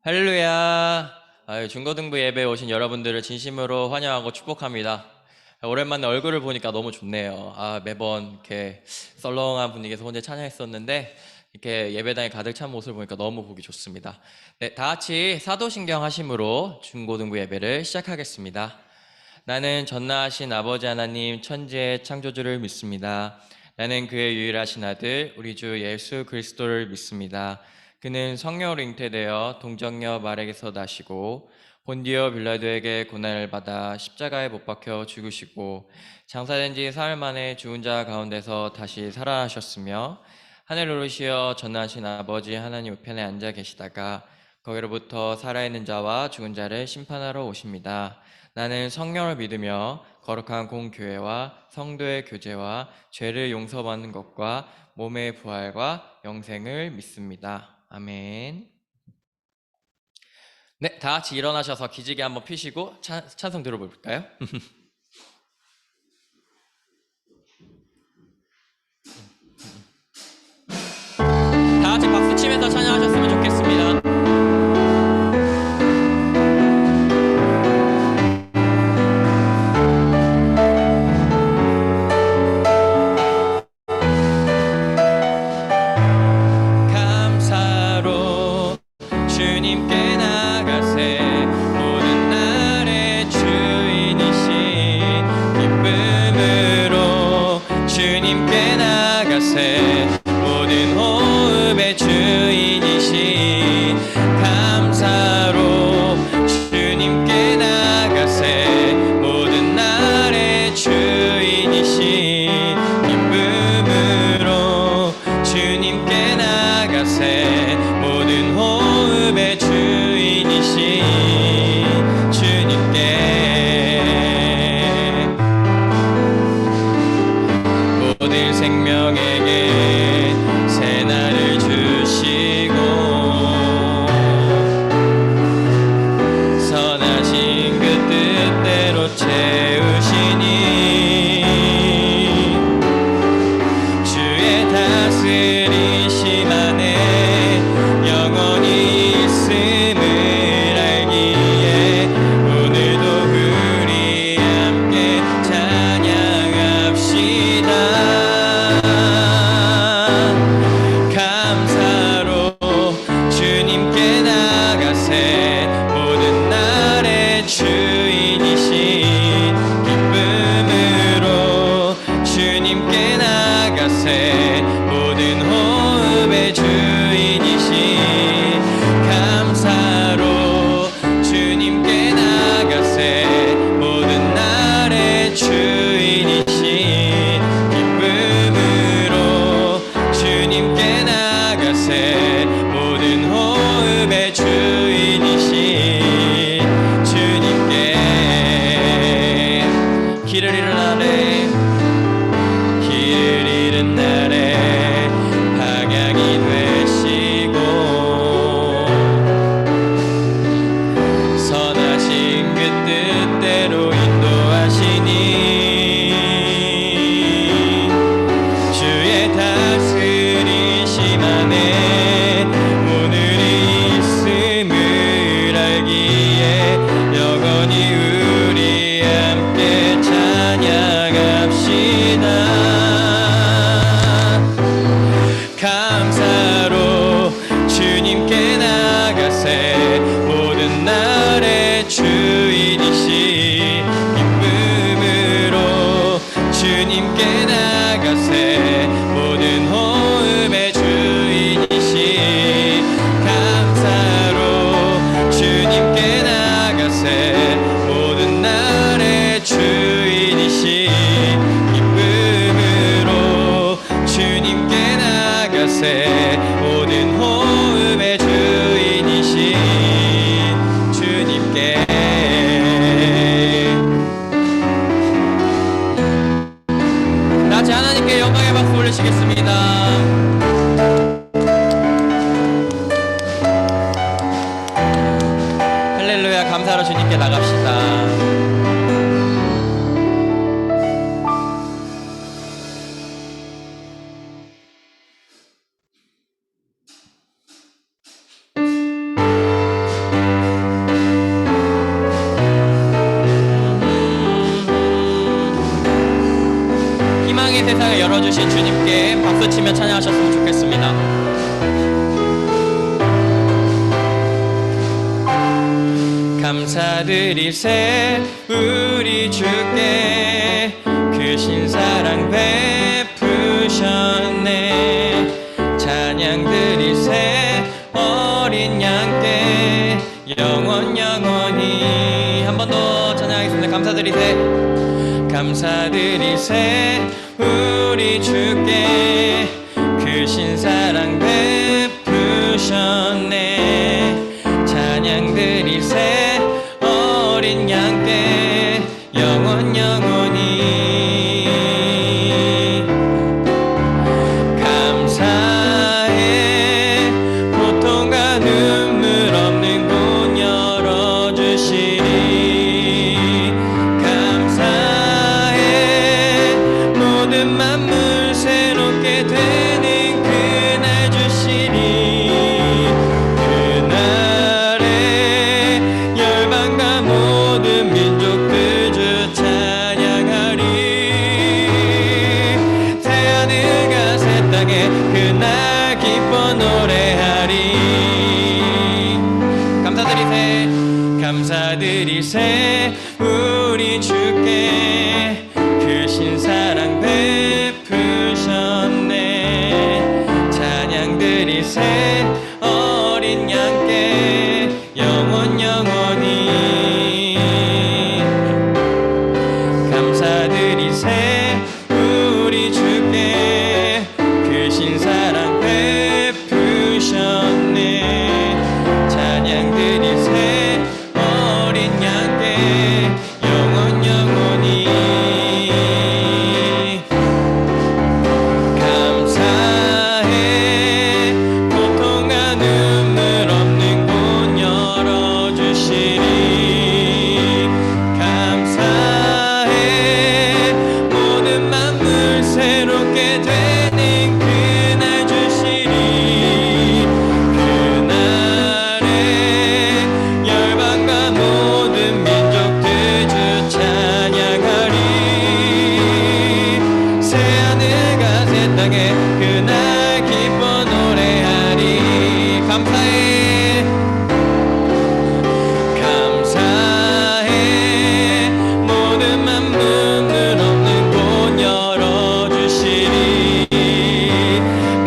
할렐루야. 중고등부 예배에 오신 여러분들을 진심으로 환영하고 축복합니다. 오랜만에 얼굴을 보니까 너무 좋네요. 매번 이렇게 썰렁한 분위기에서 혼자 찬양했었는데 이렇게 예배당에 가득 찬 모습을 보니까 너무 보기 좋습니다. 네, 다 같이 사도신경 하심으로 중고등부 예배를 시작하겠습니다. 나는 전능하신 아버지 하나님 천지의 창조주를 믿습니다. 나는 그의 유일하신 아들 우리 주 예수 그리스도를 믿습니다. 그는 성령으로 잉태되어 동정녀 마리아에게서 나시고 본디오 빌라도에게 고난을 받아 십자가에 못 박혀 죽으시고 장사된 지 사흘 만에 죽은 자 가운데서 다시 살아나셨으며 하늘 오르시어 전능하신 아버지 하나님 우편에 앉아 계시다가 거기로부터 살아있는 자와 죽은 자를 심판하러 오십니다. 나는 성령을 믿으며 거룩한 공교회와 성도의 교제와 죄를 용서받는 것과 몸의 부활과 영생을 믿습니다. 아멘. 네, 다 같이 일어나셔서 기지개 한번 피시고 찬송 들어볼까요? 다 같이 박수 치면서 찬양하셨으면 좋겠습니다. 길을 잃은 날에 주님께 영광의 박수 올리시겠습니다. 할렐루야. 감사로 주님께 나갑시다. 희망의 세상을 열어주신 주님께 박수치며 찬양하셨으면 좋겠습니다. 감사드리세 우리 주께 크신 사랑 베푸셨네. 찬양드리세 어린 양께 영원히. 한 번 더 찬양하겠습니다. 감사드리세. 감사드리세 우리 주께 크신 사랑 베푸셨네. 찬양드리세 어린 양께 영원히. 감사해 고통과 눈물 없는 곳 열어주시니. 감사해 모든 만물 새롭게 되는 그날 주시니. 그날에 열방과 모든 민족들 주 찬양하리. 태하늘과 새 땅에 그날 기뻐 노래하리. 감사드리세. 감사드리세 우리 주께 크신 사랑 베푸셨네. 찬양드리세 어린 양께 영원히. 감사드리세 우리 주께 크신 사랑 베푸셨네. 찬양드리세 어린 양께 영원히. 감사해 고통과 눈물 없는 곳 열어주시니. 감사해 모든 만물 새롭게 되는 그날 주시니. 그날에 열방과 모든 민족들 주 찬양하리. 새하늘과 새 땅에 그날 기뻐 노래하리. 감사해. 감사해 모든 만물 없는 곳 열어주시니.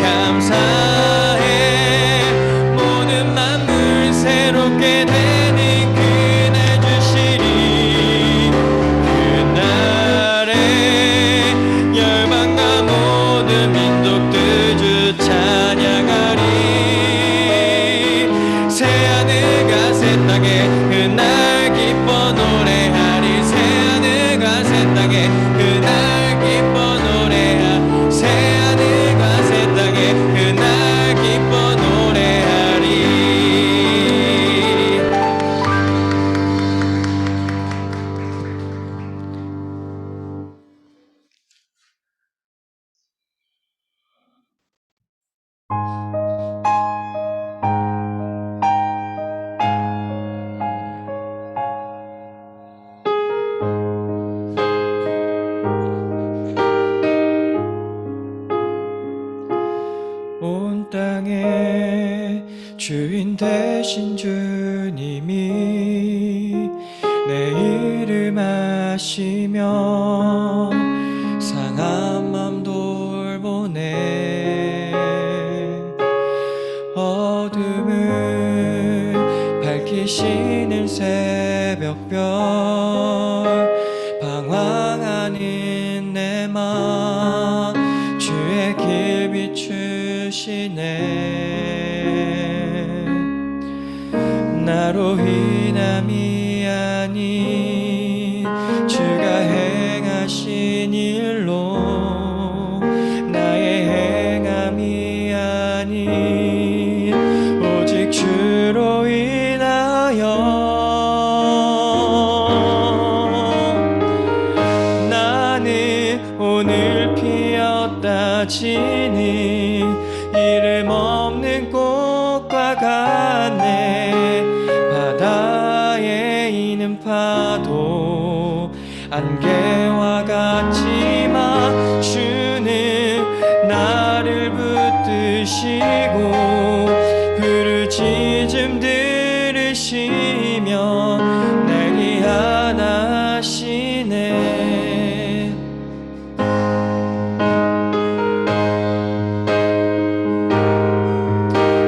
감사해 모든 만물 새롭게 되는 그날 주시니. 그날에 열방과 모든 민족들 주 찬양하리. 새하늘과 새 땅에 그날 기뻐 노래하리. 새하늘과 새 땅에 그날 기뻐 노래하. 새하늘과 새 땅에 그날 기뻐 노래하리. 온 땅의 주인 되신 주님이 내 이름 아시며 상한 맘 돌보네. 어둠을 밝히시는 새벽별 방황하는 내 맘 주의 길 비추시네. 나로 인함이 아닌 주가 행하신 일로 피었다 지는 이름 없는 꽃과 같네. 바다에 있는 파도 안개와 같지만 주는 나를 붙드시고 부르짖음 들으시며 날 위안하시네.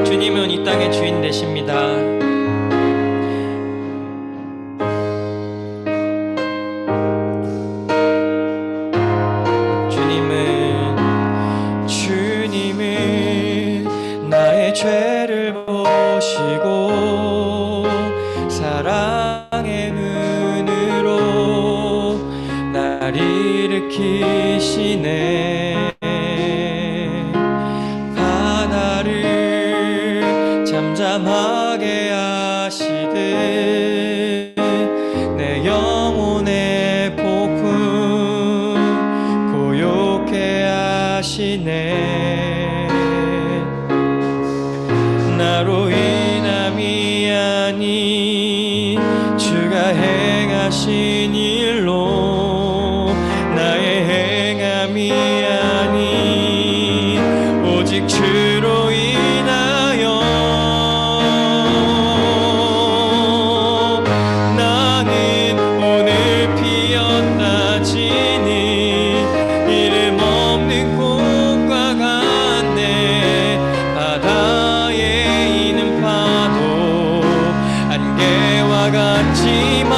주님은 이 땅의 주인 되십니다. 주님은 나의 죄를 보시고 사랑의 눈으로 날 일으키시네. 바다를 잠잠하게 하시듯 내 영혼의 폭풍 고요케 하시네. 나로 인함이 아닌 주가 행하신 일로 나의 행함이 아닌 오직 주로 인하여 나는 오늘 피었다 지는 이름 없는 꽃과 같네. 바다에 있는 파도 안개와 같지만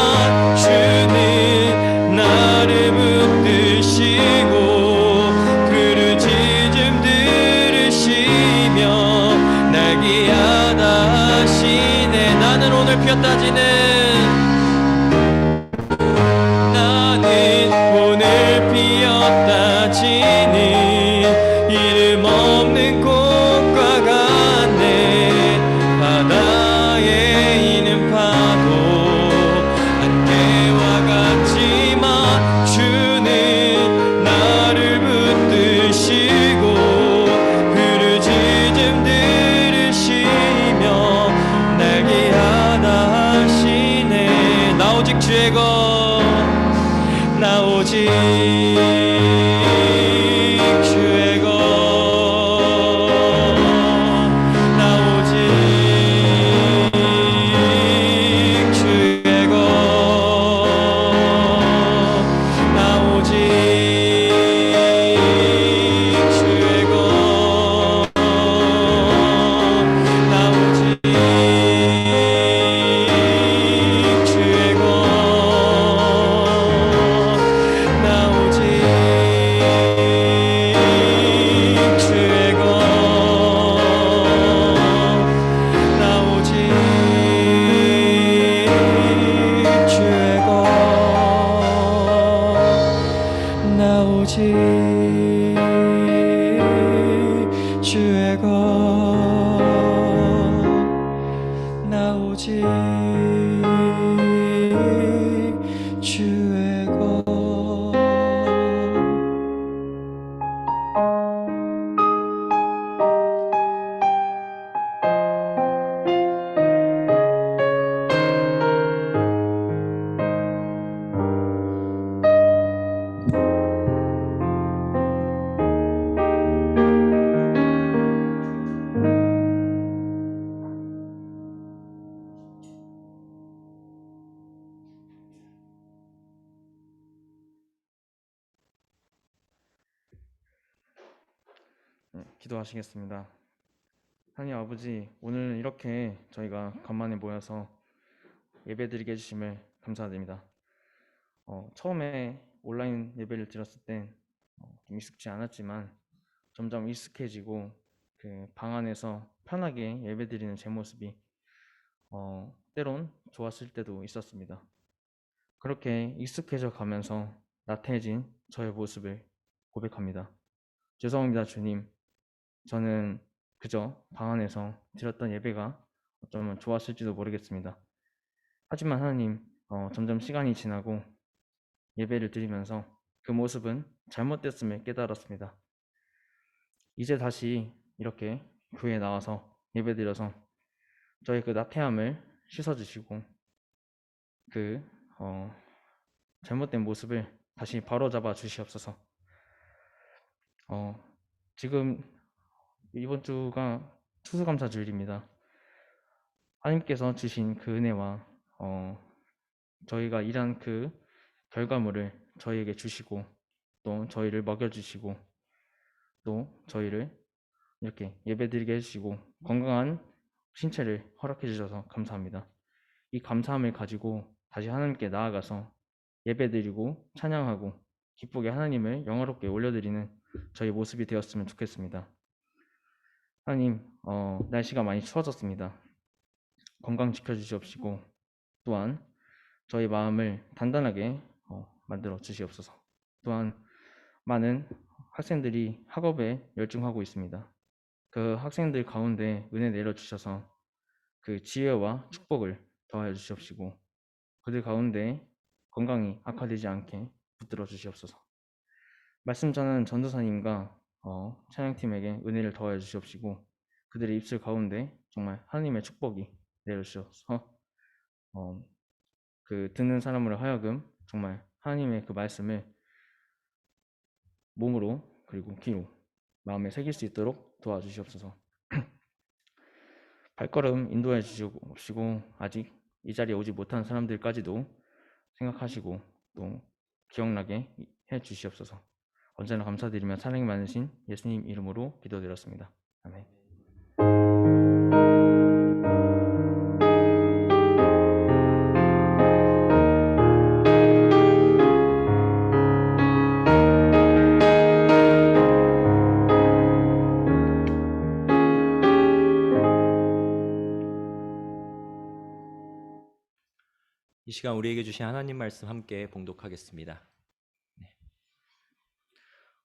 주는 나를 붙드시고 부르짖음 들으시며 날 귀하다 하시네. 나는 오늘 피었다 지는 이름 없는 꽃과 같네. 바다에 있는 파도 안개와 같지만 주는 나를 붙드시고 부르짖음 들으시며 날 귀하다 하시네. 나 오직 주의 것, 나 오직 주의 것, 나 오직 주의 것, 나 오직 주의 것, 나 오직 주의 것, 나 오직 주의 것, 나 오직 주의 것, 나 오직 주의 것, 나 오직 주의 것. 기도하시겠습니다. 하나님 아버지, 오늘 이렇게 저희가 간만에 모여서 예배드리게 해주심을 감사드립니다. 처음에 온라인 예배를 드렸을 땐 좀 익숙지 않았지만 점점 익숙해지고 그 방 안에서 편하게 예배드리는 제 모습이 때론 좋았을 때도 있었습니다. 그렇게 익숙해져 가면서 나태해진 저의 모습을 고백합니다. 죄송합니다, 주님. 저는 그저 방 안에서 드렸던 예배가 어쩌면 좋았을지도 모르겠습니다. 하지만 하나님, 점점 시간이 지나고 예배를 드리면서 그 모습은 잘못됐음을 깨달았습니다. 이제 다시 이렇게 교회에 나와서 예배드려서 저희 그 나태함을 씻어주시고 그 잘못된 모습을 다시 바로잡아 주시옵소서. 지금 이번 주가 추수감사 주일입니다. 하나님께서 주신 그 은혜와 저희가 일한 그 결과물을 저희에게 주시고 또 저희를 먹여주시고 또 저희를 이렇게 예배드리게 해주시고 건강한 신체를 허락해 주셔서 감사합니다. 이 감사함을 가지고 다시 하나님께 나아가서 예배드리고 찬양하고 기쁘게 하나님을 영화롭게 올려드리는 저희 모습이 되었으면 좋겠습니다. 하나님, 날씨가 많이 추워졌습니다. 건강 지켜주시옵시고 또한 저희 마음을 단단하게 만들어 주시옵소서. 또한 많은 학생들이 학업에 열중하고 있습니다. 그 학생들 가운데 은혜 내려주셔서 그 지혜와 축복을 더하여 주시옵시고 그들 가운데 건강이 악화되지 않게 붙들어 주시옵소서. 말씀 전하는 전도사님과 찬양팀에게 은혜를 더하여 주시옵시고 그들의 입술 가운데 정말 하나님의 축복이 내려주셔서 그 듣는 사람으로 하여금 정말 하나님의 그 말씀을 몸으로 그리고 귀로 마음에 새길 수 있도록 도와주시옵소서. 발걸음 인도해 주시옵시고 아직 이 자리에 오지 못한 사람들까지도 생각하시고 또 기억나게 해 주시옵소서. 언제나 감사드리며 사랑이 많으신 예수님 이름으로 기도드렸습니다. 아멘. 이 시간 우리에게 주신 하나님 말씀 함께 봉독하겠습니다.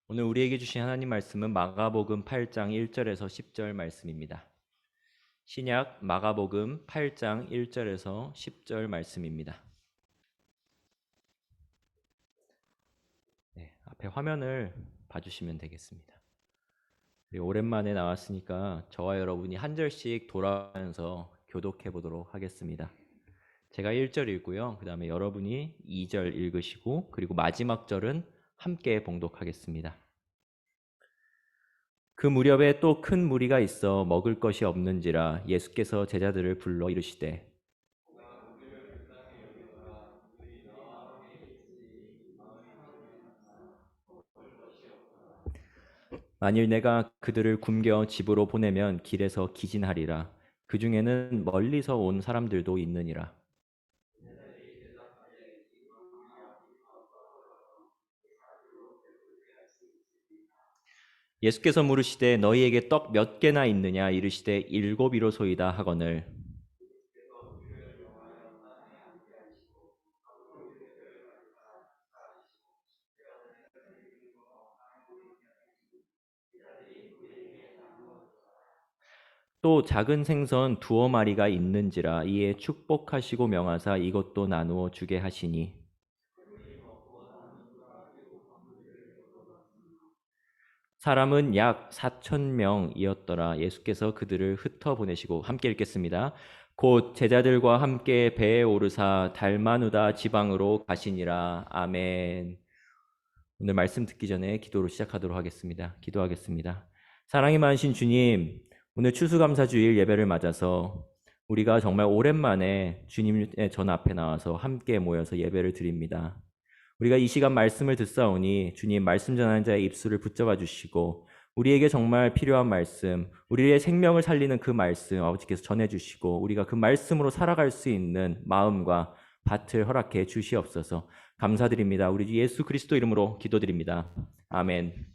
오늘 우리에게 주신 하나님 말씀은 마가복음 8장 1절에서 10절 말씀입니다. 신약 마가복음 8장 1절에서 10절 말씀입니다. 앞에 화면을 봐주시면 되겠습니다. 오랜만에 나왔으니까 저와 여러분이 한 절씩 돌아가면서 교독해 보도록 하겠습니다. 제가 1절 읽고요. 그 다음에 여러분이 2절 읽으시고 그리고 마지막 절은 함께 봉독하겠습니다. 그 무렵에 또 큰 무리가 있어 먹을 것이 없는지라 예수께서 제자들을 불러 이르시되 만일 내가 그들을 굶겨 집으로 보내면 길에서 기진하리라. 그 중에는 멀리서 온 사람들도 있느니라. 예수께서 물으시되 너희에게 떡 몇 개나 있느냐 이르시되 7이로소이다 하거늘 또 작은 생선 2마리가 있는지라 이에 축복하시고 명하사 이것도 나누어 주게 하시니 사람은 약 4,000명이었더라. 예수께서 그들을 흩어 보내시고 함께 읽겠습니다. 곧 제자들과 함께 배에 오르사 달마누다 지방으로 가시니라. 아멘. 오늘 말씀 듣기 전에 기도로 시작하도록 하겠습니다. 기도하겠습니다. 사랑이 많으신 주님, 오늘 추수감사주일 예배를 맞아서 우리가 정말 오랜만에 주님의 전 앞에 나와서 함께 모여서 예배를 드립니다. 우리가 이 시간 말씀을 듣사오니 주님 말씀 전하는 자의 입술을 붙잡아 주시고 우리에게 정말 필요한 말씀, 우리의 생명을 살리는 그 말씀 아버지께서 전해주시고 우리가 그 말씀으로 살아갈 수 있는 마음과 밭을 허락해 주시옵소서. 감사드립니다. 우리 주 예수 그리스도 이름으로 기도드립니다. 아멘.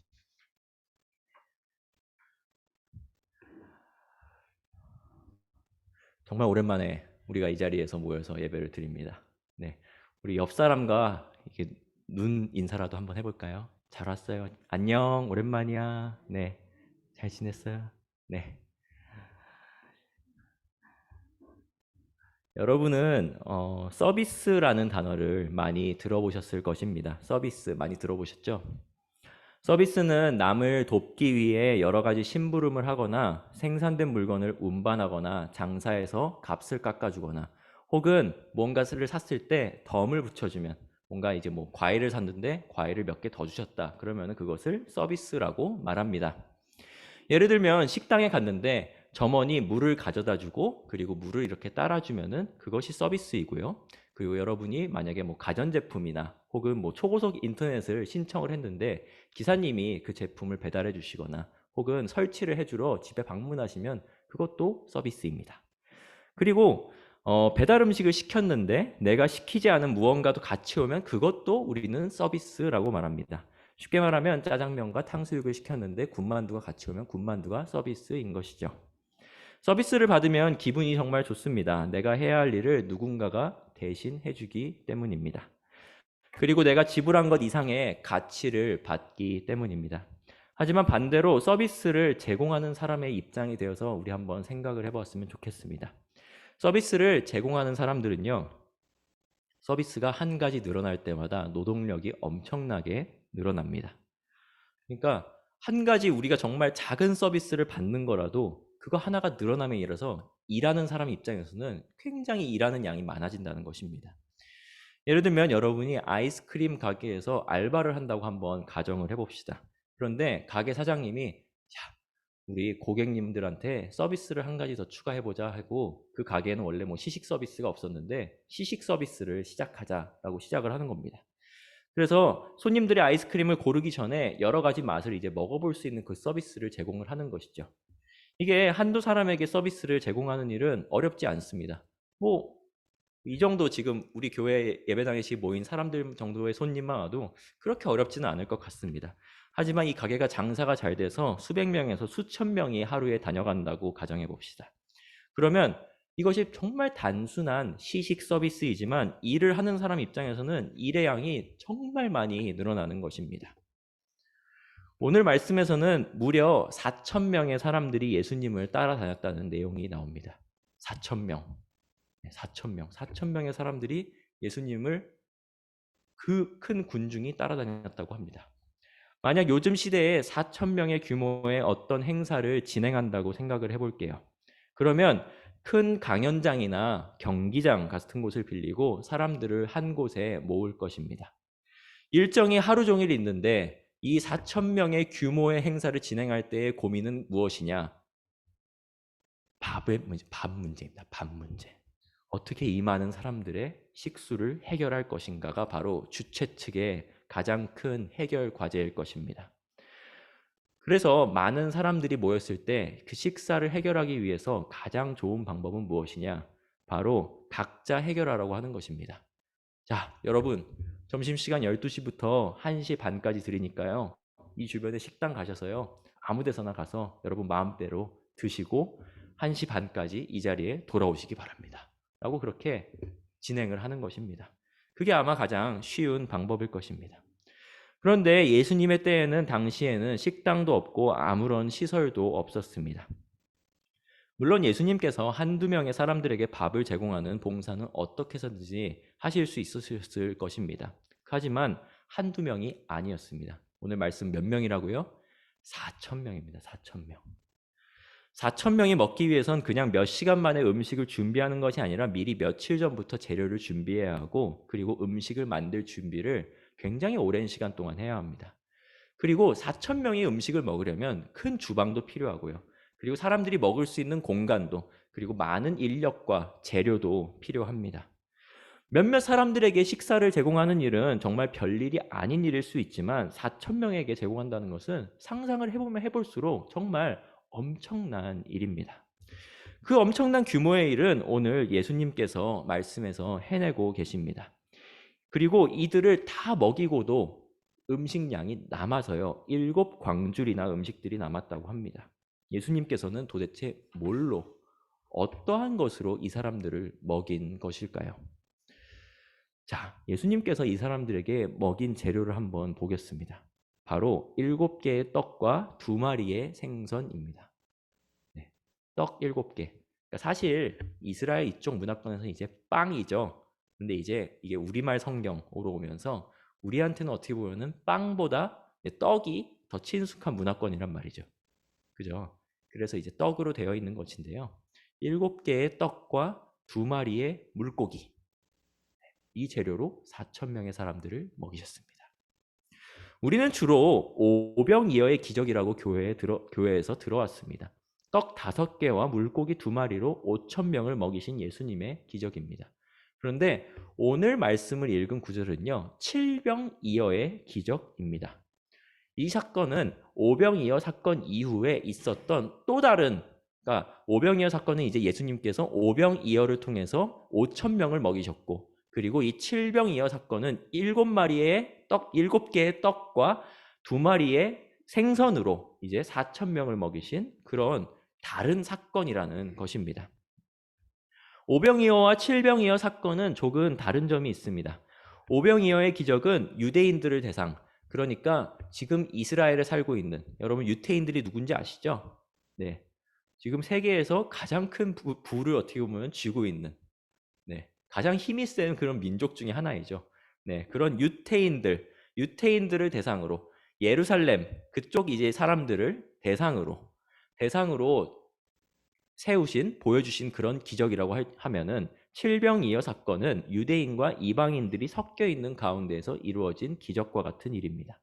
정말 오랜만에 우리가 이 자리에서 모여서 예배를 드립니다. 네, 우리 옆 사람과 이렇게 눈 인사라도 한번 해볼까요? 잘 왔어요. 안녕, 오랜만이야. 네, 잘 지냈어요? 네. 여러분은 서비스라는 단어를 많이 들어보셨을 것입니다. 서비스 많이 들어보셨죠? 서비스는 남을 돕기 위해 여러 가지 심부름을 하거나 생산된 물건을 운반하거나 장사해서 값을 깎아주거나 혹은 뭔가를 샀을 때 덤을 붙여주면 뭔가 이제 뭐 과일을 샀는데 과일을 몇 개 더 주셨다. 그러면 그것을 서비스라고 말합니다. 예를 들면 식당에 갔는데 점원이 물을 가져다 주고 그리고 물을 이렇게 따라주면은 그것이 서비스이고요. 그리고 여러분이 만약에 뭐 가전제품이나 혹은 뭐 초고속 인터넷을 신청을 했는데 기사님이 그 제품을 배달해 주시거나 혹은 설치를 해주러 집에 방문하시면 그것도 서비스입니다. 그리고 배달 음식을 시켰는데 내가 시키지 않은 무언가도 같이 오면 그것도 우리는 서비스라고 말합니다. 쉽게 말하면 짜장면과 탕수육을 시켰는데 군만두가 같이 오면 군만두가 서비스인 것이죠. 서비스를 받으면 기분이 정말 좋습니다. 내가 해야 할 일을 누군가가 대신 해주기 때문입니다. 그리고 내가 지불한 것 이상의 가치를 받기 때문입니다. 하지만 반대로 서비스를 제공하는 사람의 입장이 되어서 우리 한번 생각을 해보았으면 좋겠습니다. 서비스를 제공하는 사람들은요, 서비스가 한 가지 늘어날 때마다 노동력이 엄청나게 늘어납니다. 그러니까 한 가지 우리가 정말 작은 서비스를 받는 거라도 그거 하나가 늘어남에 이르러서 일하는 사람 입장에서는 굉장히 일하는 양이 많아진다는 것입니다. 예를 들면 여러분이 아이스크림 가게에서 알바를 한다고 한번 가정을 해봅시다. 그런데 가게 사장님이 야, 우리 고객님들한테 서비스를 한 가지 더 추가해보자 하고 그 가게에는 원래 뭐 시식 서비스가 없었는데 시식 서비스를 시작하자라고 시작을 하는 겁니다. 그래서 손님들이 아이스크림을 고르기 전에 여러 가지 맛을 이제 먹어볼 수 있는 그 서비스를 제공을 하는 것이죠. 이게 한두 사람에게 서비스를 제공하는 일은 어렵지 않습니다. 뭐 이 정도 지금 우리 교회 예배당에 지금 모인 사람들 정도의 손님만 와도 그렇게 어렵지는 않을 것 같습니다. 하지만 이 가게가 장사가 잘 돼서 수백 명에서 수천 명이 하루에 다녀간다고 가정해 봅시다. 그러면 이것이 정말 단순한 시식 서비스이지만 일을 하는 사람 입장에서는 일의 양이 정말 많이 늘어나는 것입니다. 오늘 말씀에서는 무려 4,000명의 사람들이 예수님을 따라다녔다는 내용이 나옵니다. 4,000명. 4,000명. 4,000명의 사람들이 예수님을 그 큰 군중이 따라다녔다고 합니다. 만약 요즘 시대에 4,000명의 규모의 어떤 행사를 진행한다고 생각을 해볼게요. 그러면 큰 강연장이나 경기장 같은 곳을 빌리고 사람들을 한 곳에 모을 것입니다. 일정이 하루 종일 있는데 이 4,000명의 규모의 행사를 진행할 때의 고민은 무엇이냐? 밥 문제입니다. 밥 문제. 어떻게 이 많은 사람들의 식수를 해결할 것인가가 바로 주최 측의 가장 큰 해결 과제일 것입니다. 그래서 많은 사람들이 모였을 때 그 식사를 해결하기 위해서 가장 좋은 방법은 무엇이냐? 바로 각자 해결하라고 하는 것입니다. 자, 여러분, 점심시간 12시부터 1시 반까지 드리니까요. 이 주변에 식당 가셔서요. 아무 데서나 가서 여러분 마음대로 드시고 1시 반까지 이 자리에 돌아오시기 바랍니다. 라고 그렇게 진행을 하는 것입니다. 그게 아마 가장 쉬운 방법일 것입니다. 그런데 예수님의 때에는 당시에는 식당도 없고 아무런 시설도 없었습니다. 물론 예수님께서 한두 명의 사람들에게 밥을 제공하는 봉사는 어떻게 해서든지 하실 수 있었을 것입니다. 하지만 한두 명이 아니었습니다. 오늘 말씀 몇 명이라고요? 4,000명입니다. 4,000명. 4,000명이 먹기 위해선 그냥 몇 시간 만에 음식을 준비하는 것이 아니라 미리 며칠 전부터 재료를 준비해야 하고 그리고 음식을 만들 준비를 굉장히 오랜 시간 동안 해야 합니다. 그리고 4,000명이 음식을 먹으려면 큰 주방도 필요하고요. 그리고 사람들이 먹을 수 있는 공간도 그리고 많은 인력과 재료도 필요합니다. 몇몇 사람들에게 식사를 제공하는 일은 정말 별일이 아닌 일일 수 있지만 4,000명에게 제공한다는 것은 상상을 해보면 해볼수록 정말 엄청난 일입니다. 그 엄청난 규모의 일은 오늘 예수님께서 말씀에서 해내고 계십니다. 그리고 이들을 다 먹이고도 음식량이 남아서요. 7광줄이나 음식들이 남았다고 합니다. 예수님께서는 도대체 뭘로, 어떠한 것으로 이 사람들을 먹인 것일까요? 자, 예수님께서 이 사람들에게 먹인 재료를 한번 보겠습니다. 바로 7개의 떡과 2마리의 생선입니다. 네, 떡 7개. 그러니까 사실 이스라엘 이쪽 문화권에서는 이제 빵이죠. 근데 이제 이게 우리말 성경으로 오면서 우리한테는 어떻게 보면은 빵보다 떡이 더 친숙한 문화권이란 말이죠. 그죠? 그래서 이제 떡으로 되어 있는 것인데요. 7개의 떡과 2마리의 물고기. 이 재료로 4,000명의 사람들을 먹이셨습니다. 우리는 주로 오병이어의 기적이라고 교회에서 들어왔습니다. 떡 5개와 물고기 2마리로 5,000명을 먹이신 예수님의 기적입니다. 그런데 오늘 말씀을 읽은 구절은요, 7병이어의 기적입니다. 이 사건은 오병이어 사건 이후에 있었던 또 다른, 그러니까 오병이어 사건은 이제 예수님께서 오병이어를 통해서 5,000명을 먹이셨고, 그리고 이 7병이어 사건은 7개의 떡과 2마리의 생선으로 이제 4,000명을 먹이신 그런 다른 사건이라는 것입니다. 오병이어와 7병이어 사건은 조금 다른 점이 있습니다. 오병이어의 기적은 유대인들을 대상, 그러니까 지금 이스라엘에 살고 있는, 여러분 유태인들이 누군지 아시죠? 네, 지금 세계에서 가장 큰 부를 어떻게 보면 쥐고 있는, 네, 가장 힘이 센 그런 민족 중에 하나이죠. 네, 그런 유태인들을 대상으로, 예루살렘 그쪽 이제 사람들을 대상으로 보여주신 그런 기적이라고 하면은 7병이어 사건은 유대인과 이방인들이 섞여 있는 가운데에서 이루어진 기적과 같은 일입니다.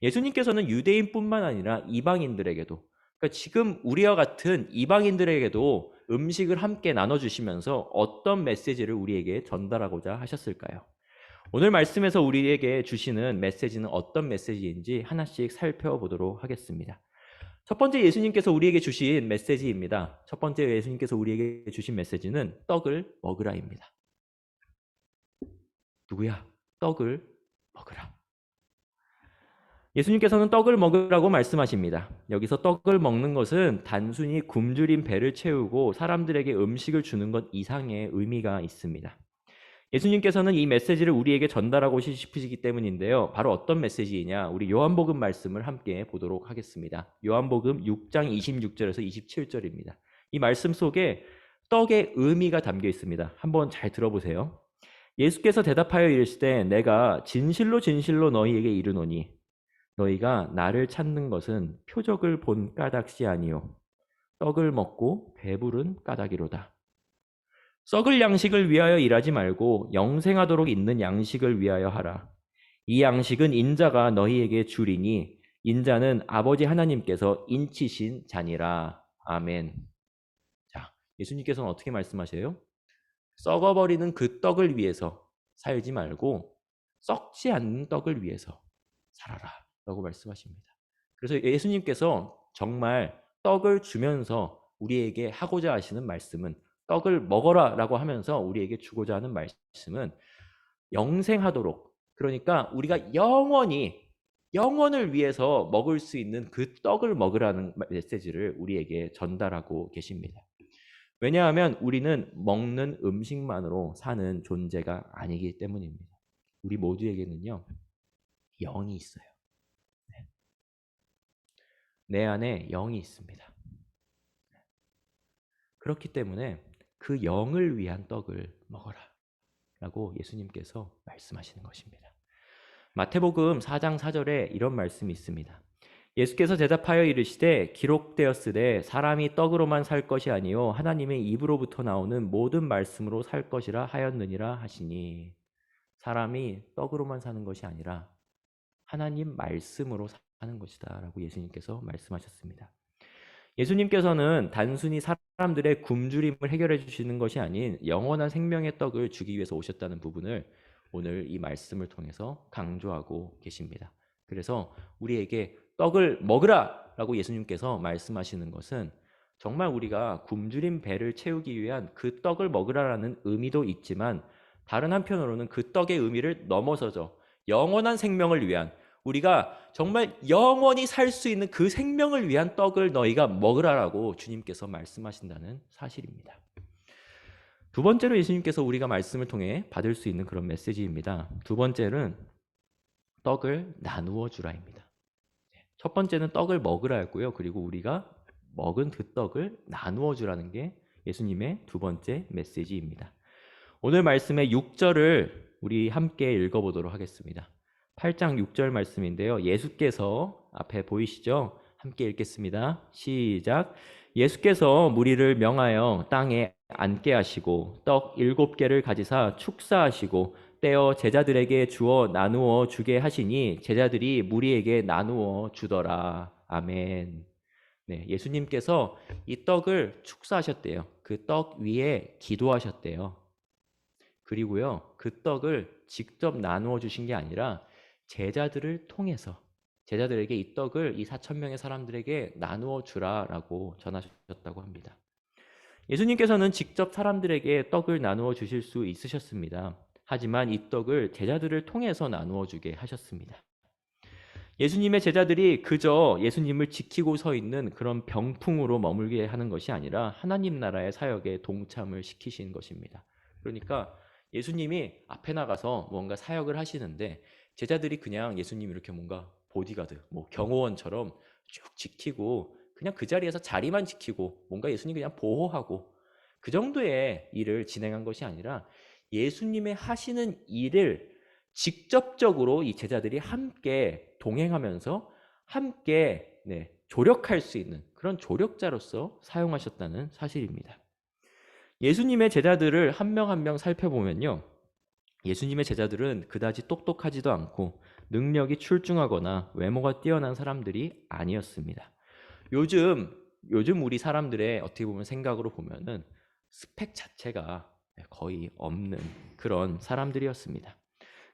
예수님께서는 유대인뿐만 아니라 이방인들에게도, 그러니까 지금 우리와 같은 이방인들에게도 음식을 함께 나눠주시면서 어떤 메시지를 우리에게 전달하고자 하셨을까요? 오늘 말씀에서 우리에게 주시는 메시지는 어떤 메시지인지 하나씩 살펴보도록 하겠습니다. 첫 번째 예수님께서 우리에게 주신 메시지입니다. 첫 번째 예수님께서 우리에게 주신 메시지는 떡을 먹으라입니다. 누구야? 떡을 먹으라. 예수님께서는 떡을 먹으라고 말씀하십니다. 여기서 떡을 먹는 것은 단순히 굶주린 배를 채우고 사람들에게 음식을 주는 것 이상의 의미가 있습니다. 예수님께서는 이 메시지를 우리에게 전달하고 싶으시기 때문인데요. 바로 어떤 메시지이냐? 우리 요한복음 말씀을 함께 보도록 하겠습니다. 요한복음 6장 26절에서 27절입니다. 이 말씀 속에 떡의 의미가 담겨 있습니다. 한번 잘 들어보세요. 예수께서 대답하여 이르시되 내가 진실로 진실로 너희에게 이르노니 너희가 나를 찾는 것은 표적을 본 까닭이 아니요 떡을 먹고 배부른 까닭이로다. 썩을 양식을 위하여 일하지 말고 영생하도록 있는 양식을 위하여 하라. 이 양식은 인자가 너희에게 주리니 인자는 아버지 하나님께서 인치신 자니라. 아멘. 자, 예수님께서는 어떻게 말씀하세요? 썩어버리는 그 떡을 위해서 살지 말고 썩지 않는 떡을 위해서 살아라 라고 말씀하십니다. 그래서 예수님께서 정말 떡을 주면서 우리에게 하고자 하시는 말씀은, 떡을 먹어라 라고 하면서 우리에게 주고자 하는 말씀은 영생하도록, 그러니까 우리가 영원을 위해서 먹을 수 있는 그 떡을 먹으라는 메시지를 우리에게 전달하고 계십니다. 왜냐하면 우리는 먹는 음식만으로 사는 존재가 아니기 때문입니다. 우리 모두에게는요, 영이 있어요. 내 안에 영이 있습니다. 그렇기 때문에 그 영을 위한 떡을 먹어라 라고 예수님께서 말씀하시는 것입니다. 마태복음 4장 4절에 이런 말씀이 있습니다. 예수께서 대답하여 이르시되 기록되었으되 사람이 떡으로만 살 것이 아니요 하나님의 입으로부터 나오는 모든 말씀으로 살 것이라 하였느니라 하시니, 사람이 떡으로만 사는 것이 아니라 하나님 말씀으로 사는 것이다 라고 예수님께서 말씀하셨습니다. 예수님께서는 단순히 사람들의 굶주림을 해결해 주시는 것이 아닌 영원한 생명의 떡을 주기 위해서 오셨다는 부분을 오늘 이 말씀을 통해서 강조하고 계십니다. 그래서 우리에게 떡을 먹으라 라고 예수님께서 말씀하시는 것은 정말 우리가 굶주린 배를 채우기 위한 그 떡을 먹으라라는 의미도 있지만, 다른 한편으로는 그 떡의 의미를 넘어서서 영원한 생명을 위한, 우리가 정말 영원히 살 수 있는 그 생명을 위한 떡을 너희가 먹으라라고 주님께서 말씀하신다는 사실입니다. 두 번째로 예수님께서 우리가 말씀을 통해 받을 수 있는 그런 메시지입니다. 두 번째는 떡을 나누어 주라입니다. 첫 번째는 떡을 먹으라였고요. 그리고 우리가 먹은 그 떡을 나누어 주라는 게 예수님의 두 번째 메시지입니다. 오늘 말씀의 6절을 우리 함께 읽어보도록 하겠습니다. 8장 6절 말씀인데요. 예수께서 앞에 보이시죠? 함께 읽겠습니다. 시작. 예수께서 무리를 명하여 땅에 앉게 하시고 떡 7개를 가지사 축사하시고 떼어 제자들에게 주어 나누어 주게 하시니 제자들이 무리에게 나누어 주더라. 아멘. 네, 예수님께서 이 떡을 축사하셨대요. 그 떡 위에 기도하셨대요. 그리고요, 그 떡을 직접 나누어 주신 게 아니라 제자들을 통해서 제자들에게 이 떡을 이 4천 명의 사람들에게 나누어 주라라고 전하셨다고 합니다. 예수님께서는 직접 사람들에게 떡을 나누어 주실 수 있으셨습니다. 하지만 이 떡을 제자들을 통해서 나누어 주게 하셨습니다. 예수님의 제자들이 그저 예수님을 지키고 서 있는 그런 병풍으로 머물게 하는 것이 아니라 하나님 나라의 사역에 동참을 시키신 것입니다. 그러니까 예수님이 앞에 나가서 뭔가 사역을 하시는데 제자들이 그냥 예수님 이렇게 뭔가 보디가드, 뭐 경호원처럼 쭉 지키고 그냥 그 자리에서 자리만 지키고 뭔가 예수님 그냥 보호하고 그 정도의 일을 진행한 것이 아니라 예수님의 하시는 일을 직접적으로 이 제자들이 함께 동행하면서 함께 조력할 수 있는 그런 조력자로서 사용하셨다는 사실입니다. 예수님의 제자들을 한 명 한 명 살펴보면요. 예수님의 제자들은 그다지 똑똑하지도 않고 능력이 출중하거나 외모가 뛰어난 사람들이 아니었습니다. 요즘 우리 사람들의 어떻게 보면 생각으로 보면은 스펙 자체가 거의 없는 그런 사람들이었습니다.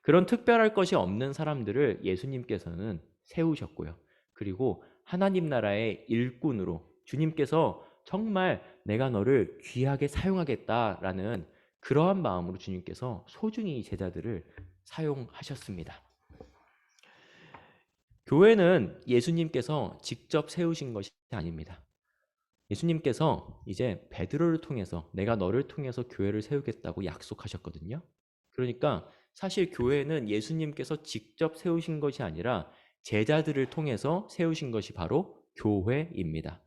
그런 특별할 것이 없는 사람들을 예수님께서는 세우셨고요. 그리고 하나님 나라의 일꾼으로 주님께서 정말 내가 너를 귀하게 사용하겠다라는 그러한 마음으로 주님께서 소중히 제자들을 사용하셨습니다. 교회는 예수님께서 직접 세우신 것이 아닙니다. 예수님께서 이제 베드로를 통해서 내가 너를 통해서 교회를 세우겠다고 약속하셨거든요. 그러니까 사실 교회는 예수님께서 직접 세우신 것이 아니라 제자들을 통해서 세우신 것이 바로 교회입니다.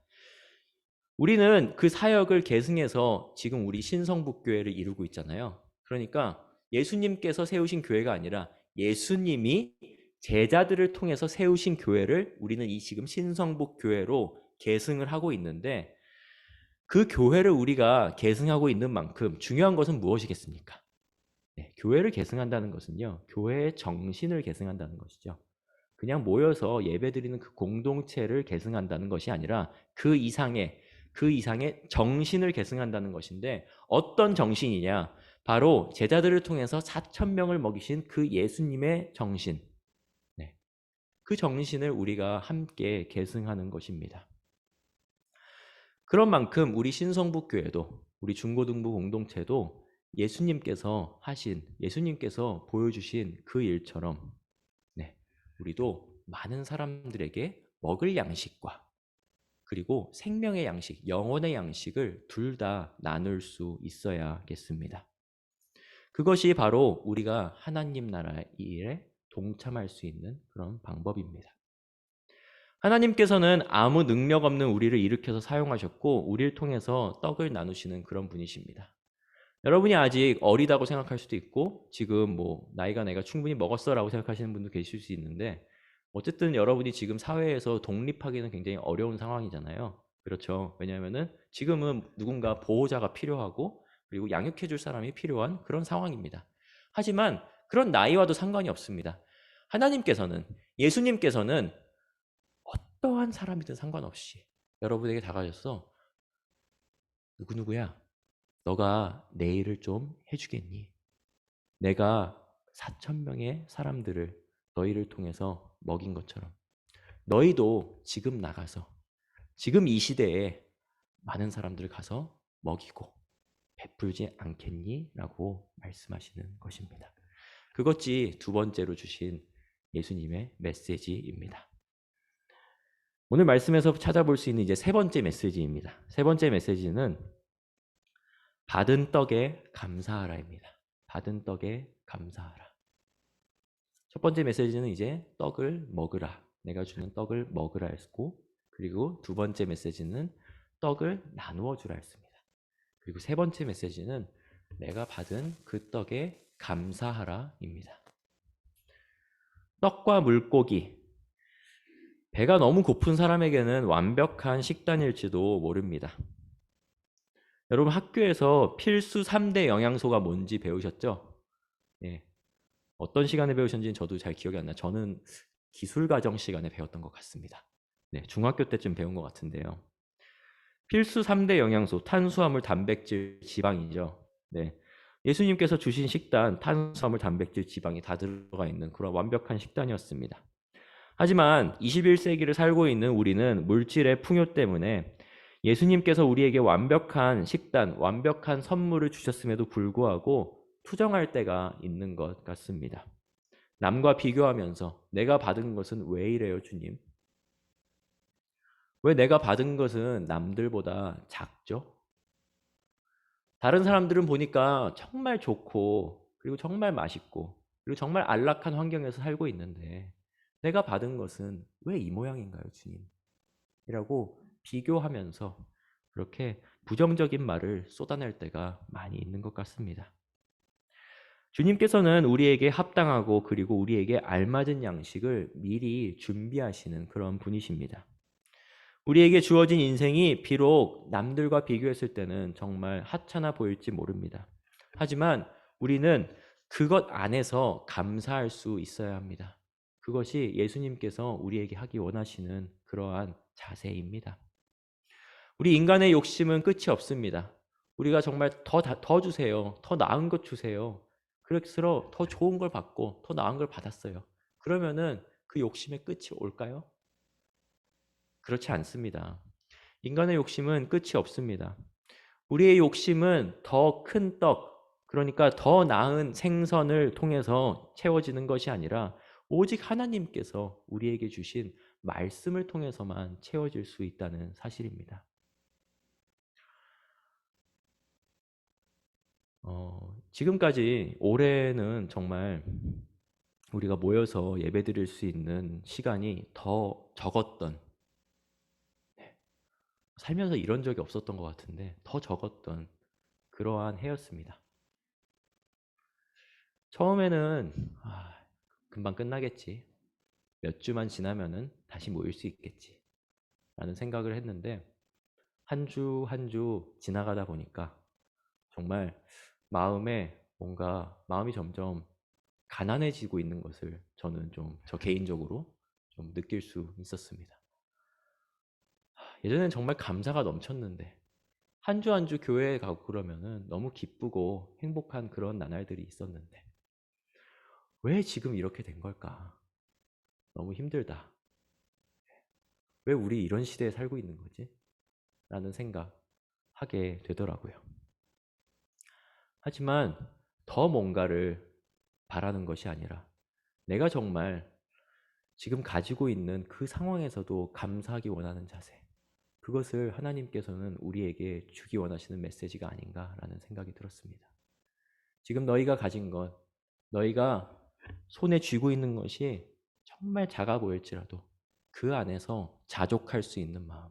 우리는 그 사역을 계승해서 지금 우리 신성북교회를 이루고 있잖아요. 그러니까 예수님께서 세우신 교회가 아니라 예수님이 제자들을 통해서 세우신 교회를 우리는 이 지금 신성북교회로 계승을 하고 있는데 그 교회를 우리가 계승하고 있는 만큼 중요한 것은 무엇이겠습니까? 교회를 계승한다는 것은요, 교회의 정신을 계승한다는 것이죠. 그냥 모여서 예배드리는 그 공동체를 계승한다는 것이 아니라 그 이상의 정신을 계승한다는 것인데 어떤 정신이냐? 바로 제자들을 통해서 4천 명을 먹이신 그 예수님의 정신. 그 정신을 우리가 함께 계승하는 것입니다. 그런 만큼 우리 신성북교회도 우리 중고등부 공동체도 예수님께서 보여주신 그 일처럼 우리도 많은 사람들에게 먹을 양식과 그리고 생명의 양식, 영혼의 양식을 둘 다 나눌 수 있어야겠습니다. 그것이 바로 우리가 하나님 나라의 일에 동참할 수 있는 그런 방법입니다. 하나님께서는 아무 능력 없는 우리를 일으켜서 사용하셨고 우리를 통해서 떡을 나누시는 그런 분이십니다. 여러분이 아직 어리다고 생각할 수도 있고 지금 뭐 나이가 내가 충분히 먹었어라고 생각하시는 분도 계실 수 있는데 어쨌든 여러분이 지금 사회에서 독립하기는 굉장히 어려운 상황이잖아요. 그렇죠. 왜냐하면은 지금은 누군가 보호자가 필요하고 그리고 양육해 줄 사람이 필요한 그런 상황입니다. 하지만 그런 나이와도 상관이 없습니다. 예수님께서는 어떠한 사람이든 상관없이 여러분에게 다가가셔서 누구누구야, 너가 내 일을 좀 해주겠니? 내가 4천 명의 사람들을 너희를 통해서 먹인 것처럼 너희도 지금 나가서 지금 이 시대에 많은 사람들을 가서 먹이고 베풀지 않겠니? 라고 말씀하시는 것입니다. 그것이 두 번째로 주신 예수님의 메시지입니다. 오늘 말씀에서 찾아볼 수 있는 이제 세 번째 메시지입니다. 세 번째 메시지는 받은 떡에 감사하라입니다. 받은 떡에 감사하라. 첫 번째 메시지는 이제 떡을 먹으라. 내가 주는 떡을 먹으라 했고, 그리고 두 번째 메시지는 떡을 나누어 주라 했습니다. 그리고 세 번째 메시지는 내가 받은 그 떡에 감사하라입니다. 떡과 물고기. 배가 너무 고픈 사람에게는 완벽한 식단일지도 모릅니다. 여러분 학교에서 필수 3대 영양소가 뭔지 배우셨죠? 예. 어떤 시간에 배우셨는지 저도 잘 기억이 안 나요. 저는 기술과정 시간에 배웠던 것 같습니다. 네, 중학교 때쯤 배운 것 같은데요. 필수 3대 영양소, 탄수화물, 단백질, 지방이죠. 네. 예수님께서 주신 식단, 탄수화물, 단백질, 지방이 다 들어가 있는 그런 완벽한 식단이었습니다. 하지만 21세기를 살고 있는 우리는 물질의 풍요 때문에 예수님께서 우리에게 완벽한 식단, 완벽한 선물을 주셨음에도 불구하고 투정할 때가 있는 것 같습니다. 남과 비교하면서 내가 받은 것은 왜 이래요, 주님? 왜 내가 받은 것은 남들보다 작죠? 다른 사람들은 보니까 정말 좋고, 그리고 정말 맛있고, 그리고 정말 안락한 환경에서 살고 있는데, 내가 받은 것은 왜 이 모양인가요, 주님? 이라고 비교하면서 그렇게 부정적인 말을 쏟아낼 때가 많이 있는 것 같습니다. 주님께서는 우리에게 합당하고 그리고 우리에게 알맞은 양식을 미리 준비하시는 그런 분이십니다. 우리에게 주어진 인생이 비록 남들과 비교했을 때는 정말 하찮아 보일지 모릅니다. 하지만 우리는 그것 안에서 감사할 수 있어야 합니다. 그것이 예수님께서 우리에게 하기 원하시는 그러한 자세입니다. 우리 인간의 욕심은 끝이 없습니다. 우리가 정말 더 주세요. 더 나은 것 주세요. 그럴수록 더 좋은 걸 받고 더 나은 걸 받았어요. 그러면은 그 욕심의 끝이 올까요? 그렇지 않습니다. 인간의 욕심은 끝이 없습니다. 우리의 욕심은 더 큰 떡, 그러니까 더 나은 생선을 통해서 채워지는 것이 아니라 오직 하나님께서 우리에게 주신 말씀을 통해서만 채워질 수 있다는 사실입니다. 지금까지 올해는 정말 우리가 모여서 예배드릴 수 있는 시간이 더 적었던, 살면서 이런 적이 없었던 것 같은데 더 적었던 그러한 해였습니다. 처음에는 금방 끝나겠지, 몇 주만 지나면은 다시 모일 수 있겠지 라는 생각을 했는데 한 주 한 주 지나가다 보니까 정말 마음이 점점 가난해지고 있는 것을 저는 저 개인적으로 좀 느낄 수 있었습니다. 예전엔 정말 감사가 넘쳤는데 한 주 한 주 교회에 가고 그러면은 너무 기쁘고 행복한 그런 나날들이 있었는데 왜 지금 이렇게 된 걸까? 너무 힘들다. 왜 우리 이런 시대에 살고 있는 거지? 라는 생각하게 되더라고요. 하지만 더 뭔가를 바라는 것이 아니라 내가 정말 지금 가지고 있는 그 상황에서도 감사하기 원하는 자세, 그것을 하나님께서는 우리에게 주기 원하시는 메시지가 아닌가라는 생각이 들었습니다. 지금 너희가 가진 것, 너희가 손에 쥐고 있는 것이 정말 작아 보일지라도 그 안에서 자족할 수 있는 마음,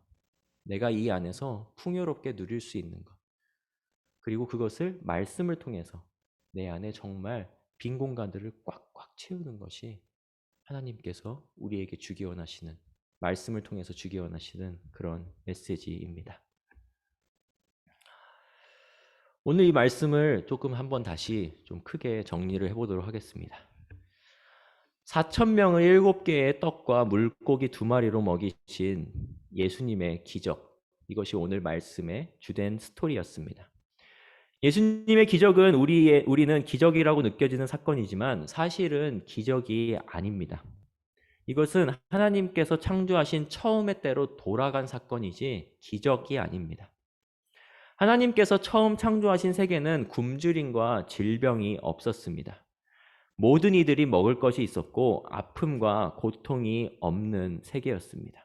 내가 이 안에서 풍요롭게 누릴 수 있는 것, 그리고 그것을 말씀을 통해서 내 안에 정말 빈 공간들을 꽉꽉 채우는 것이 하나님께서 우리에게 주기 원하시는, 말씀을 통해서 주기 원하시는 그런 메시지입니다. 오늘 이 말씀을 조금 한번 다시 좀 크게 정리를 해보도록 하겠습니다. 4,000명을 7개의 떡과 물고기 2마리로 먹이신 예수님의 기적, 이것이 오늘 말씀의 주된 스토리였습니다. 예수님의 기적은 우리는 기적이라고 느껴지는 사건이지만 사실은 기적이 아닙니다. 이것은 하나님께서 창조하신 처음의 때로 돌아간 사건이지 기적이 아닙니다. 하나님께서 처음 창조하신 세계는 굶주림과 질병이 없었습니다. 모든 이들이 먹을 것이 있었고 아픔과 고통이 없는 세계였습니다.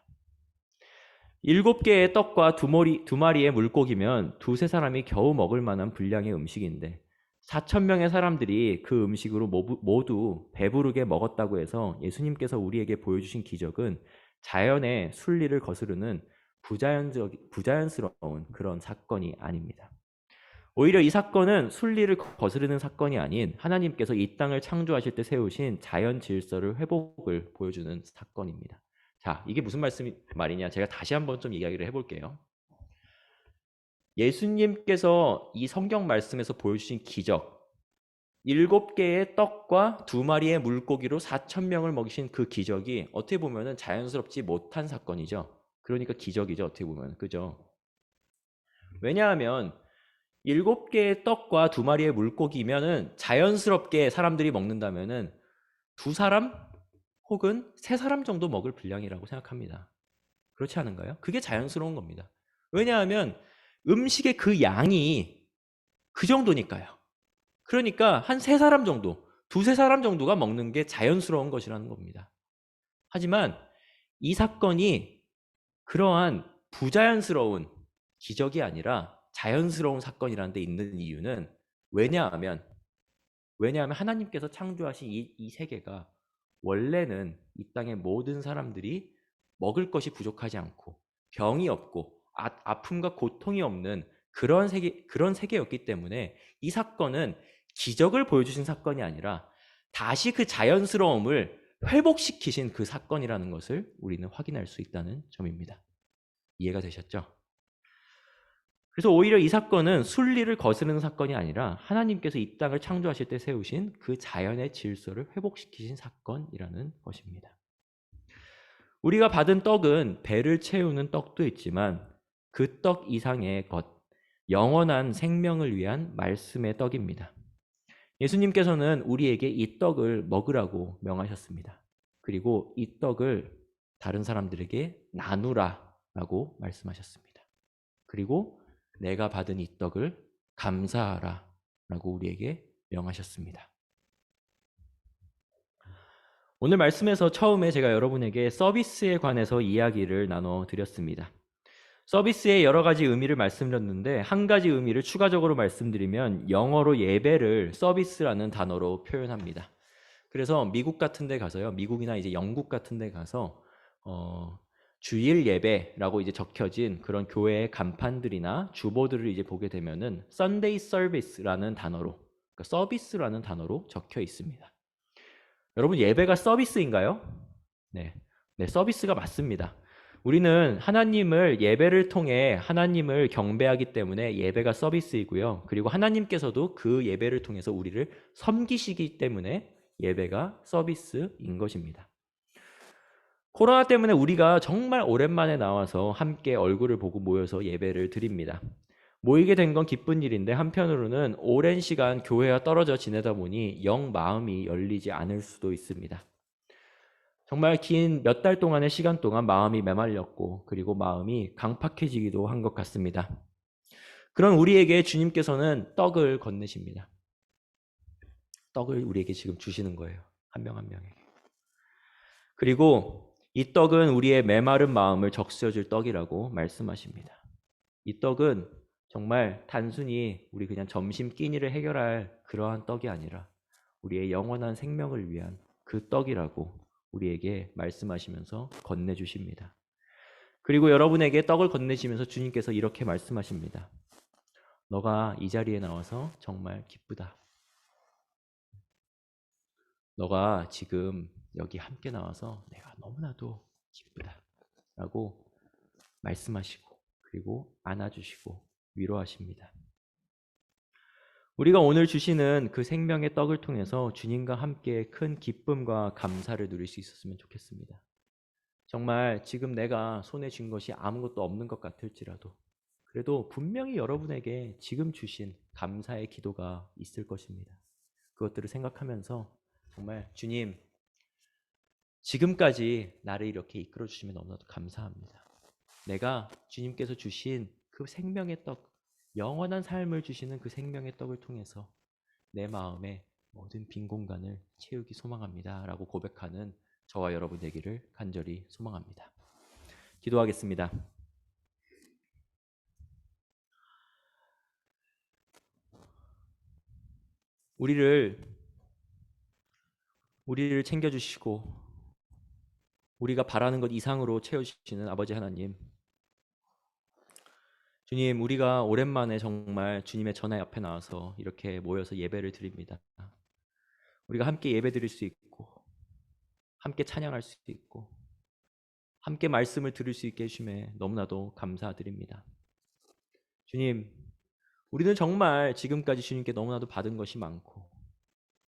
7개의 떡과 2마리의 물고기면 2-3사람이 겨우 먹을 만한 분량의 음식인데 4,000명의 사람들이 그 음식으로 모두 배부르게 먹었다고 해서 예수님께서 우리에게 보여주신 기적은 자연의 순리를 거스르는 부자연스러운 그런 사건이 아닙니다. 오히려 이 사건은 순리를 거스르는 사건이 아닌 하나님께서 이 땅을 창조하실 때 세우신 자연 질서를 회복을 보여주는 사건입니다. 자, 이게 무슨 말이냐? 제가 다시 한번 좀 이야기를 해볼게요. 예수님께서 이 성경 말씀에서 보여주신 기적, 7개의 떡과 2마리의 물고기로 4,000명을 먹이신 그 기적이 어떻게 보면 자연스럽지 못한 사건이죠. 그러니까 기적이죠. 어떻게 보면. 그죠? 왜냐하면 7개의 떡과 2마리의 물고기면은 자연스럽게 사람들이 먹는다면은 2사람 혹은 3사람 정도 먹을 분량이라고 생각합니다. 그렇지 않은가요? 그게 자연스러운 겁니다. 왜냐하면 음식의 그 양이 그 정도니까요. 그러니까 한 3사람 정도, 2~3사람 정도가 먹는 게 자연스러운 것이라는 겁니다. 하지만 이 사건이 그러한 부자연스러운 기적이 아니라 자연스러운 사건이라는 데 있는 이유는 왜냐하면 하나님께서 창조하신 이 세계가 원래는 이 땅의 모든 사람들이 먹을 것이 부족하지 않고 병이 없고 아픔과 고통이 없는 그런 세계였기 때문에 이 사건은 기적을 보여주신 사건이 아니라 다시 그 자연스러움을 회복시키신 그 사건이라는 것을 우리는 확인할 수 있다는 점입니다. 이해가 되셨죠? 그래서 오히려 이 사건은 순리를 거스르는 사건이 아니라 하나님께서 이 땅을 창조하실 때 세우신 그 자연의 질서를 회복시키신 사건이라는 것입니다. 우리가 받은 떡은 배를 채우는 떡도 있지만 그 떡 이상의 것, 영원한 생명을 위한 말씀의 떡입니다. 예수님께서는 우리에게 이 떡을 먹으라고 명하셨습니다. 그리고 이 떡을 다른 사람들에게 나누라라고 말씀하셨습니다. 그리고 내가 받은 이 떡을 감사하라 라고 우리에게 명하셨습니다. 오늘 말씀에서 처음에 제가 여러분에게 서비스에 관해서 이야기를 나눠드렸습니다. 서비스의 여러 가지 의미를 말씀드렸는데 한 가지 의미를 추가적으로 말씀드리면 영어로 예배를 서비스라는 단어로 표현합니다. 그래서 미국 같은 데 가서요. 미국이나 이제 영국 같은 데 가서 주일 예배라고 이제 적혀진 그런 교회의 간판들이나 주보들을 이제 보게 되면은 Sunday Service라는 단어로, 그러니까 서비스라는 단어로 적혀 있습니다. 여러분 예배가 서비스인가요? 네, 서비스가 맞습니다. 우리는 하나님을 예배를 통해 하나님을 경배하기 때문에 예배가 서비스이고요. 그리고 하나님께서도 그 예배를 통해서 우리를 섬기시기 때문에 예배가 서비스인 것입니다. 코로나 때문에 우리가 정말 오랜만에 나와서 함께 얼굴을 보고 모여서 예배를 드립니다. 모이게 된 건 기쁜 일인데 한편으로는 오랜 시간 교회와 떨어져 지내다 보니 영 마음이 열리지 않을 수도 있습니다. 정말 긴 몇 달 동안의 시간 동안 마음이 메말렸고 그리고 마음이 강팍해지기도 한 것 같습니다. 그런 우리에게 주님께서는 떡을 건네십니다. 떡을 우리에게 지금 주시는 거예요. 한 명 한 명에게. 그리고 이 떡은 우리의 메마른 마음을 적셔줄 떡이라고 말씀하십니다. 이 떡은 정말 단순히 우리 그냥 점심 끼니를 해결할 그러한 떡이 아니라 우리의 영원한 생명을 위한 그 떡이라고 우리에게 말씀하시면서 건네주십니다. 그리고 여러분에게 떡을 건네시면서 주님께서 이렇게 말씀하십니다. 너가 이 자리에 나와서 정말 기쁘다. 너가 지금 여기 함께 나와서 내가 너무나도 기쁘다 라고 말씀하시고 그리고 안아주시고 위로하십니다. 우리가 오늘 주시는 그 생명의 떡을 통해서 주님과 함께 큰 기쁨과 감사를 누릴 수 있었으면 좋겠습니다. 정말 지금 내가 손에 쥔 것이 아무것도 없는 것 같을지라도 그래도 분명히 여러분에게 지금 주신 감사의 기도가 있을 것입니다. 그것들을 생각하면서 정말 주님 지금까지 나를 이렇게 이끌어 주시면 너무나도 감사합니다. 내가 주님께서 주신 그 생명의 떡, 영원한 삶을 주시는 그 생명의 떡을 통해서 내 마음에 모든 빈 공간을 채우기 소망합니다. 라고 고백하는 저와 여러분 되기를 간절히 소망합니다. 기도하겠습니다. 우리를 챙겨주시고 우리가 바라는 것 이상으로 채워주시는 아버지 하나님, 주님, 우리가 오랜만에 정말 주님의 전화 옆에 나와서 이렇게 모여서 예배를 드립니다. 우리가 함께 예배 드릴 수 있고, 함께 찬양할 수 있고, 함께 말씀을 들을 수 있게 해주심에 너무나도 감사드립니다. 주님, 우리는 정말 지금까지 주님께 너무나도 받은 것이 많고,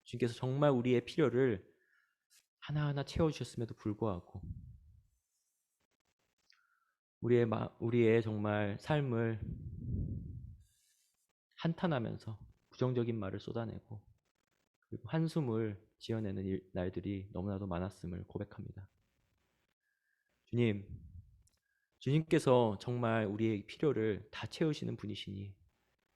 주님께서 정말 우리의 필요를 하나하나 채워주셨음에도 불구하고 우리의 정말 삶을 한탄하면서 부정적인 말을 쏟아내고 그리고 한숨을 지어내는 날들이 너무나도 많았음을 고백합니다. 주님, 주님께서 정말 우리의 필요를 다 채우시는 분이시니,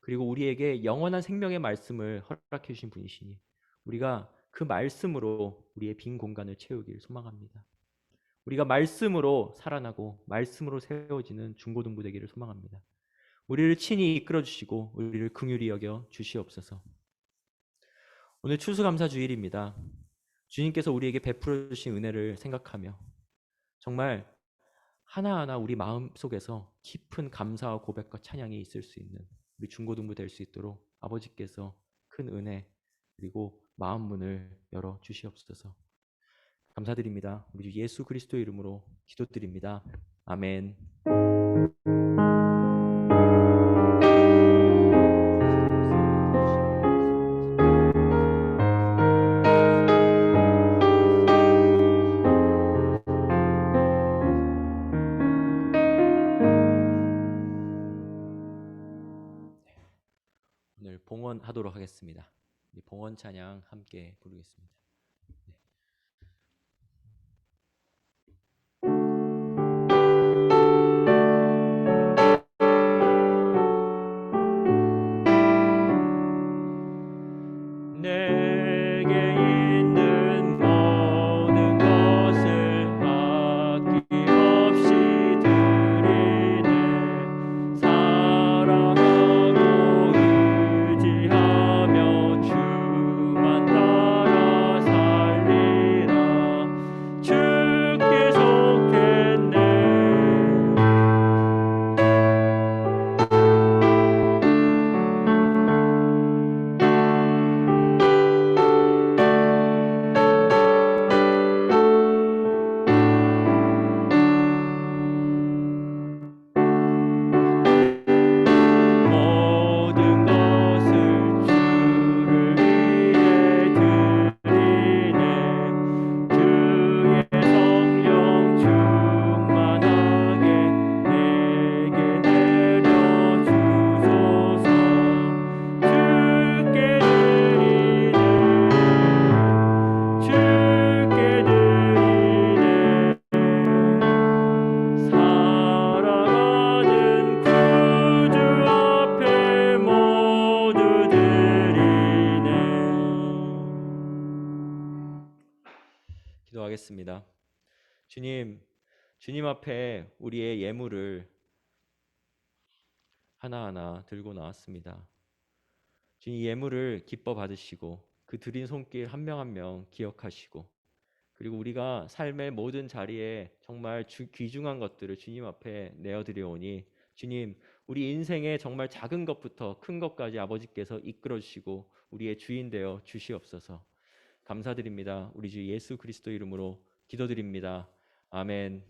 그리고 우리에게 영원한 생명의 말씀을 허락해 주신 분이시니 우리가 그 말씀으로 우리의 빈 공간을 채우길 소망합니다. 우리가 말씀으로 살아나고 말씀으로 세워지는 중고등부 되기를 소망합니다. 우리를 친히 이끌어 주시고 우리를 긍휼히 여겨 주시옵소서. 오늘 추수감사주일입니다. 주님께서 우리에게 베풀어 주신 은혜를 생각하며 정말 하나하나 우리 마음속에서 깊은 감사와 고백과 찬양이 있을 수 있는 우리 중고등부 될 수 있도록 아버지께서 큰 은혜 그리고 마음 문을 열어 주시옵소서. 감사드립니다. 우리 주 예수 그리스도 이름으로 기도드립니다. 아멘. 오늘 봉헌하도록 하겠습니다. 봉헌 찬양 함께 부르겠습니다. 내게 있는 모든 것을 아낌없이 드리네. 사랑하고 의지하며 주만 따라 살리라. 주께 속했네. 모든 것을 주를 위해 드리네. 주의 성령 충만하게 내게 내려주소서. 주께 드리네. 주께 드리네. 사랑하는 구주 앞에 모두 드리네. 기도하겠습니다. 주님 앞에 우리의 예물을 하나하나 들고 나왔습니다. 주님, 예물을 기뻐 받으시고 그 드린 손길 한 명 한 명 기억하시고, 그리고 우리가 삶의 모든 자리에 정말 귀중한 것들을 주님 앞에 내어드려오니 주님, 우리 인생의 정말 작은 것부터 큰 것까지 아버지께서 이끌어 주시고 우리의 주인 되어 주시옵소서. 감사드립니다. 우리 주 예수 그리스도 이름으로 기도드립니다. 아멘.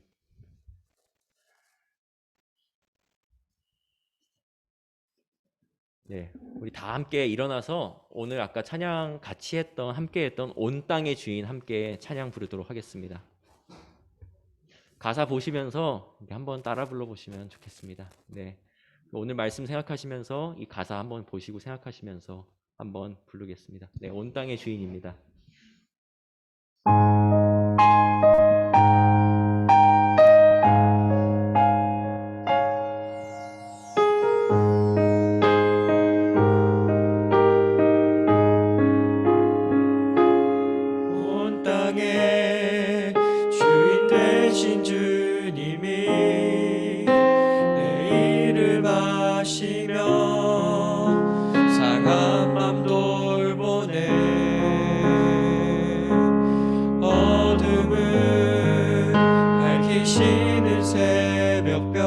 네, 우리 다 함께 일어나서 오늘 아까 찬양 같이 했던 함께 했던 온 땅의 주인 함께 찬양 부르도록 하겠습니다. 가사 보시면서 한번 따라 불러보시면 좋겠습니다. 네, 오늘 말씀 생각하시면서 이 가사 한번 보시고 생각하시면서 한번 부르겠습니다. 네, 온 땅의 주인입니다. 온 땅의 주인 되신 주님이 내 이름 아시며 상한 맘 돌보네. 어둠을 밝히시는 새벽별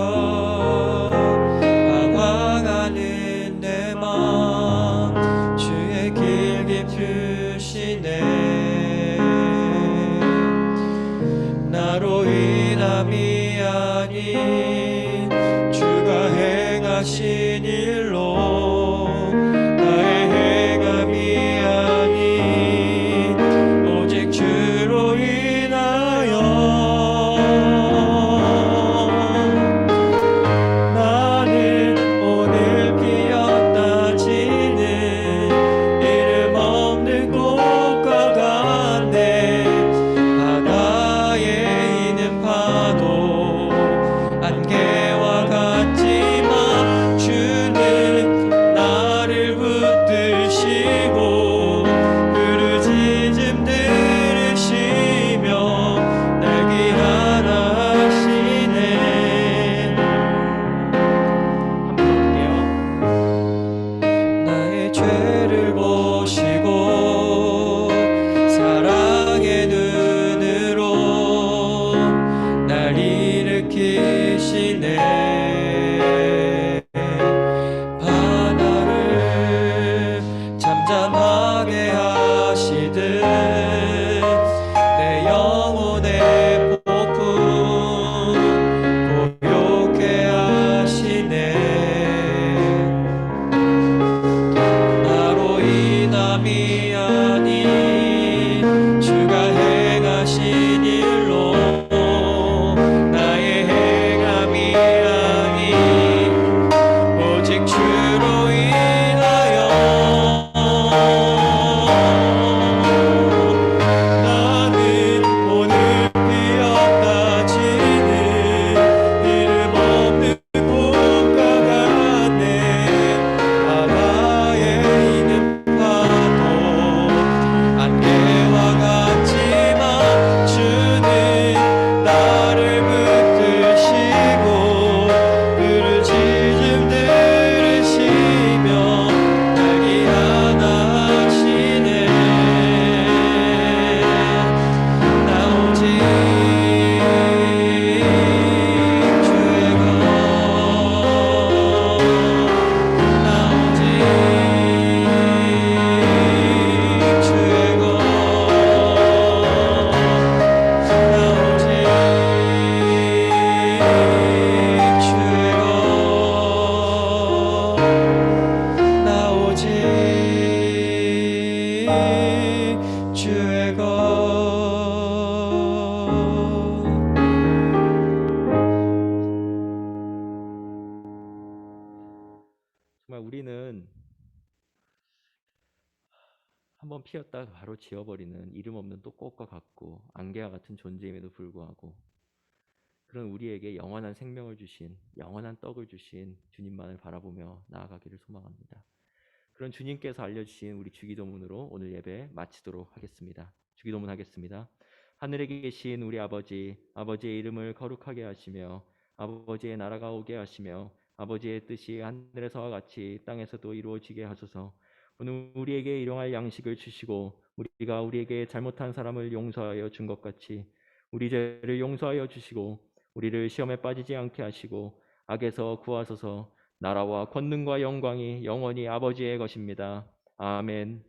행하신 일로 나의 행함이 아닌 오직 주로 인하여 나는 오늘 피었다 지는 이름 없는 꽃과 같네. 바다에 있는 파도 안개와 같지만 주는 나를 붙드시고 부르짖음 들으시며 날 귀환하시네. 한번 볼게요. 나의 죄를 보시고 사랑의 눈으로 날 일으키시네. 바다를 잠잠하게 하시듯 내 영혼의 폭풍 고요케 하시네. 나로 인함이 아닌 주가 행하신 일로 나의 행함이 아닌 오직 주로 인하여 나는 오늘 피었다 지는 이름 없는 꽃과 같네. 바다에 있는 파도 안개와 같지만 주는 나를 붙드시고 부르짖음 들으시며 날 귀환하시네. 나 오직 주의 것, 나 오직 주의 것, 나 오직 주의 것, 나 오직 주의 것. 정말 우리는 한번 피었다가 바로 지워버리는 이름 없는 또 꽃과 같고 안개와 같은 존재임에도 불구하고 그런 우리에게 영원한 생명을 주신 영원한 떡을 주신 주님만을 바라보며 나아가기를 소망합니다. 그런 주님께서 알려주신 우리 주기도문으로 오늘 예배 마치도록 하겠습니다. 주기도문 하겠습니다. 하늘에 계신 우리 아버지, 아버지의 이름을 거룩하게 하시며 아버지의 나라가 오게 하시며 아버지의 뜻이 하늘에서와 같이 땅에서도 이루어지게 하소서. 오늘 우리에게 일용할 양식을 주시고 우리가 우리에게 잘못한 사람을 용서하여 준 것 같이 우리 죄를 용서하여 주시고 우리를 시험에 빠지지 않게 하시고 악에서 구하소서. 나라와 권능과 영광이 영원히 아버지의 것입니다. 아멘.